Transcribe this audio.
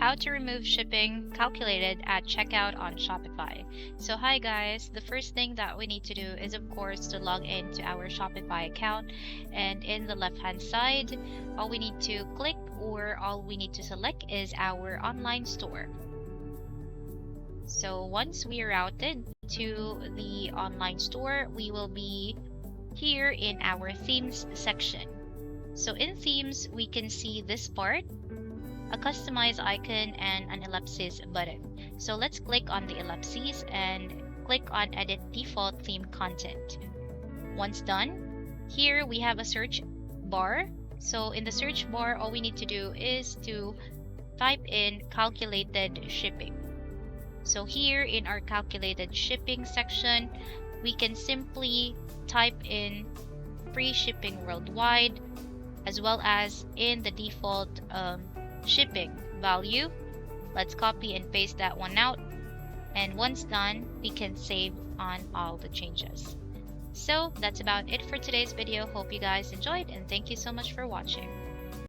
how to remove shipping calculated at checkout on Shopify. So hi guys, the first thing that we need to do is of course to log into our Shopify account, and in the left hand side, all we need to click or all we need to select is our online store. So once we are routed to the online store, we will be here in our themes section. So in themes, we can see this part, a customized icon and an ellipsis button. So let's click on the ellipses and click on edit default theme content. Once done, here we have a search bar. So in the search bar, all we need to do is to type in calculated shipping. So here in our calculated shipping section, we can simply type in free shipping worldwide, as well as in the default shipping value. Let's copy and paste that one out. And once done, we can save on all the changes. So that's about it for today's video. Hope you guys enjoyed, and thank you so much for watching.